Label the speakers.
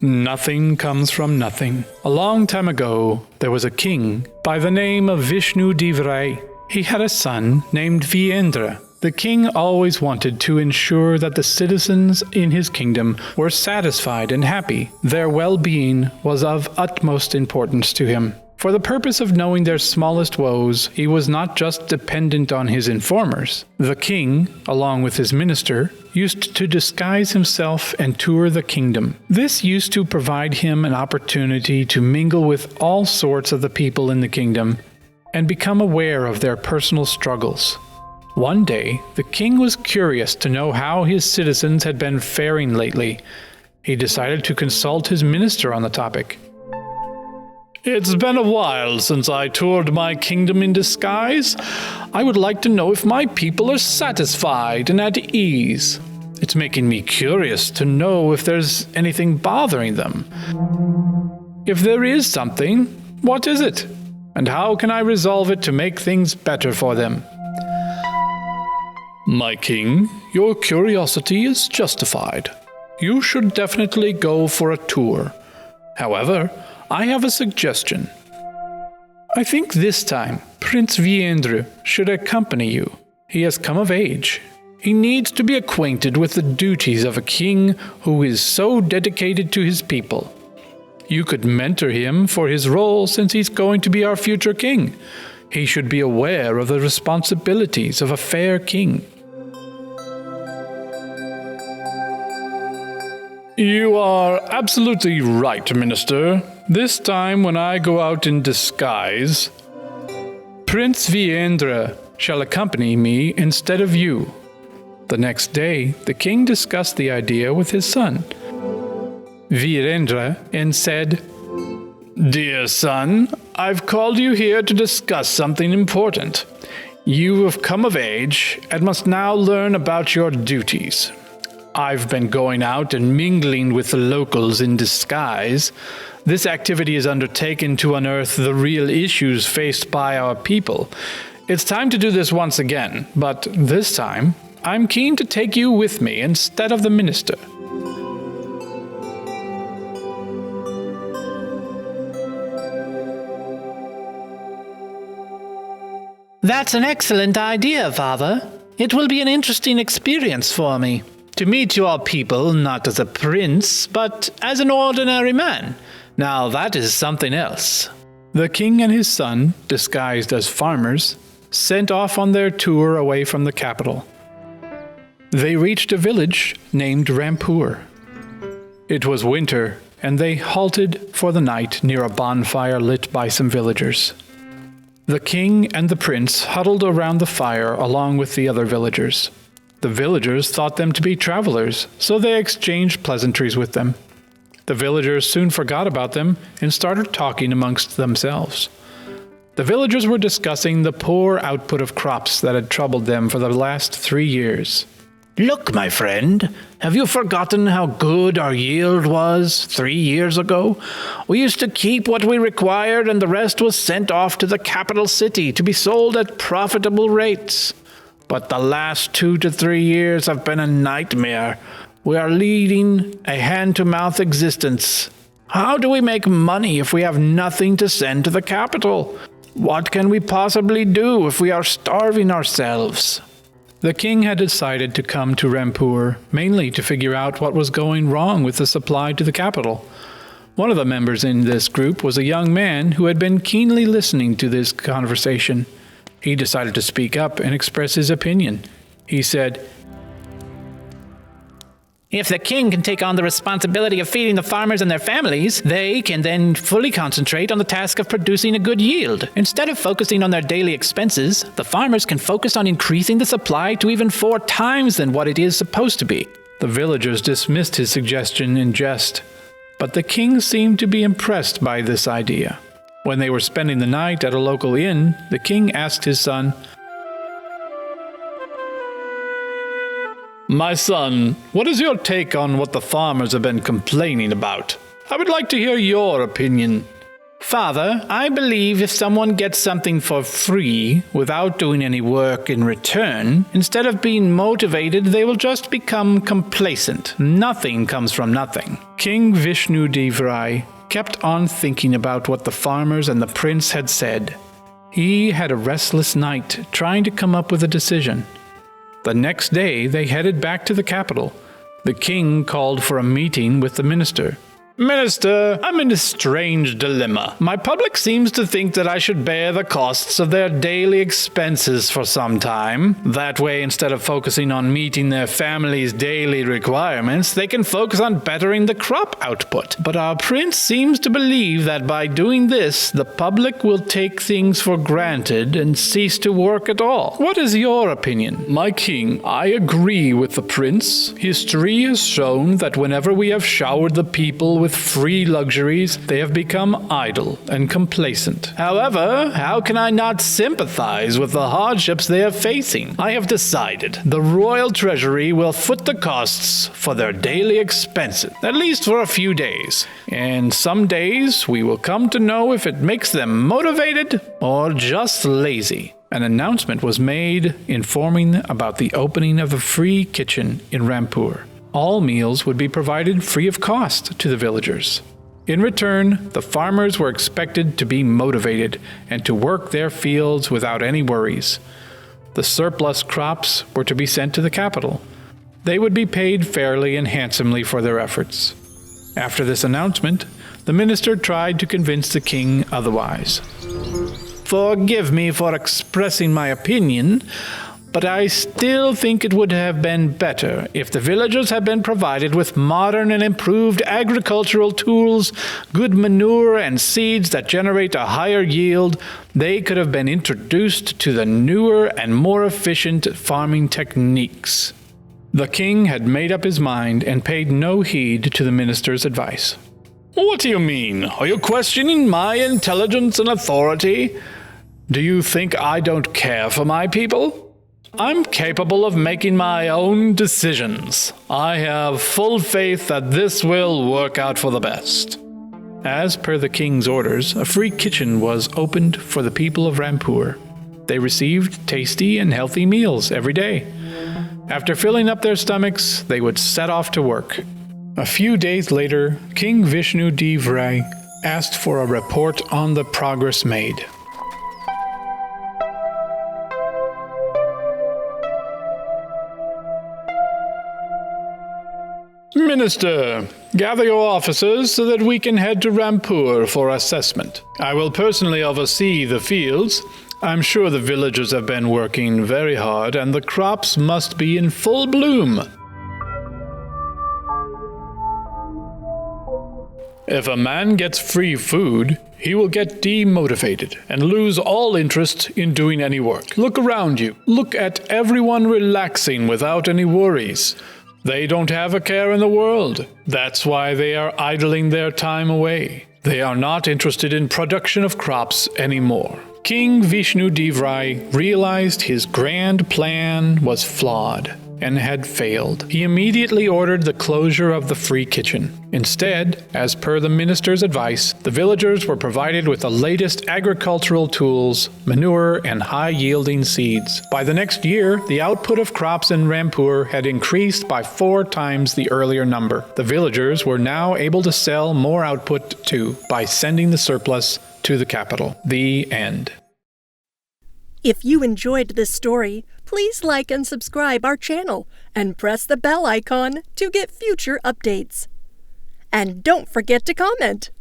Speaker 1: Nothing comes from nothing. A long time ago, there was a king by the name of Vishnu Devrai. He had a son named Virendra. The king always wanted to ensure that the citizens in his kingdom were satisfied and happy. Their well-being was of utmost importance to him. For the purpose of knowing their smallest woes, he was not just dependent on his informers. The king, along with his minister, used to disguise himself and tour the kingdom. This used to provide him an opportunity to mingle with all sorts of the people in the kingdom and become aware of their personal struggles. One day, the king was curious to know how his citizens had been faring lately. He decided to consult his minister on the topic. "It's been a while since I toured my kingdom in disguise. I would like to know if my people are satisfied and at ease. It's making me curious to know if there's anything bothering them. If there is something, what is it? And how can I resolve it to make things better for them?" "My king, your curiosity is justified. You should definitely go for a tour. However, I have a suggestion. I think this time Prince Virendra should accompany you. He has come of age. He needs to be acquainted with the duties of a king who is so dedicated to his people. You could mentor him for his role since he's going to be our future king. He should be aware of the responsibilities of a fair king." "You are absolutely right, Minister. This time when I go out in disguise, Prince Virendra shall accompany me instead of you." The next day, the king discussed the idea with his son, Virendra, and said, "Dear son, I've called you here to discuss something important. You have come of age and must now learn about your duties. I've been going out and mingling with the locals in disguise. This activity is undertaken to unearth the real issues faced by our people. It's time to do this once again, but this time, I'm keen to take you with me instead of the minister."
Speaker 2: That's an excellent idea, Father. It will be an interesting experience for me to meet your people not as a prince, but as an ordinary man. Now that is something else.
Speaker 1: The king and his son, disguised as farmers, set off on their tour away from the capital. They reached a village named Rampur. It was winter, and they halted for the night near a bonfire lit by some villagers. The king and the prince huddled around the fire along with the other villagers. The villagers thought them to be travelers, so they exchanged pleasantries with them. The villagers soon forgot about them and started talking amongst themselves. The villagers were discussing the poor output of crops that had troubled them for the last 3 years.
Speaker 2: "Look, my friend, have you forgotten how good our yield was 3 years ago? We used to keep what we required and the rest was sent off to the capital city to be sold at profitable rates. But the last 2 to 3 years have been a nightmare. We are leading a hand-to-mouth existence. How do we make money if we have nothing to send to the capital? What can we possibly do if we are starving ourselves?"
Speaker 1: The king had decided to come to Rampur mainly to figure out what was going wrong with the supply to the capital. One of the members in this group was a young man who had been keenly listening to this conversation. He decided to speak up and express his opinion. He said,
Speaker 2: "If the king can take on the responsibility of feeding the farmers and their families, they can then fully concentrate on the task of producing a good yield. Instead of focusing on their daily expenses, the farmers can focus on increasing the supply to even 4 times than what it is supposed to be."
Speaker 1: The villagers dismissed his suggestion in jest, but the king seemed to be impressed by this idea. When they were spending the night at a local inn, the king asked his son, "My son, what is your take on what the farmers have been complaining about? I would like to hear your opinion."
Speaker 2: Father, I believe if someone gets something for free without doing any work in return, instead of being motivated, they will just become complacent. Nothing comes from nothing.
Speaker 1: King Vishnudeva Rai kept on thinking about what the farmers and the prince had said. He had a restless night trying to come up with a decision. The next day they headed back to the capital. The king called for a meeting with the minister.
Speaker 2: Minister, I'm in a strange dilemma. My public seems to think that I should bear the costs of their daily expenses for some time. That way, instead of focusing on meeting their family's daily requirements, they can focus on bettering the crop output. But our prince seems to believe that by doing this, the public will take things for granted and cease to work at all. What is your opinion?
Speaker 1: My king, I agree with the prince. History has shown that whenever we have showered the people with free luxuries, they have become idle and complacent.
Speaker 2: However, how can I not sympathize with the hardships they are facing? I have decided the royal treasury will foot the costs for their daily expenses, at least for a few days. And some days we will come to know if it makes them motivated or just lazy.
Speaker 1: An announcement was made informing about the opening of a free kitchen in Rampur. All meals would be provided free of cost to the villagers. In return, the farmers were expected to be motivated and to work their fields without any worries. The surplus crops were to be sent to the capital. They would be paid fairly and handsomely for their efforts. After this announcement, the minister tried to convince the king otherwise.
Speaker 2: Forgive me for expressing my opinion, but I still think it would have been better if the villagers had been provided with modern and improved agricultural tools, good manure, and seeds that generate a higher yield. They could have been introduced to the newer and more efficient farming techniques.
Speaker 1: The king had made up his mind and paid no heed to the minister's advice.
Speaker 2: What do you mean? Are you questioning my intelligence and authority? Do you think I don't care for my people? I'm capable of making my own decisions. I have full faith that this will work out for the best.
Speaker 1: As per the king's orders, a free kitchen was opened for the people of Rampur. They received tasty and healthy meals every day. After filling up their stomachs, they would set off to work. A few days later, King Vishnudeva Rai asked for a report on the progress made.
Speaker 2: Minister, gather your officers so that we can head to Rampur for assessment. I will personally oversee the fields. I'm sure the villagers have been working very hard and the crops must be in full bloom. If a man gets free food, he will get demotivated and lose all interest in doing any work. Look around you. Look at everyone relaxing without any worries. They don't have a care in the world. That's why they are idling their time away. They are not interested in production of crops anymore. King Vishnudeva Rai realized his grand plan was flawed and had failed. He immediately ordered the closure of the free kitchen. Instead, as per the minister's advice, the villagers were provided with the latest agricultural tools, manure, and high-yielding seeds. By the next year, the output of crops in Rampur had increased by 4 times the earlier number. The villagers were now able to sell more output too by sending the surplus to the capital. The end.
Speaker 3: If you enjoyed this story, please like and subscribe our channel and press the bell icon to get future updates. And don't forget to comment.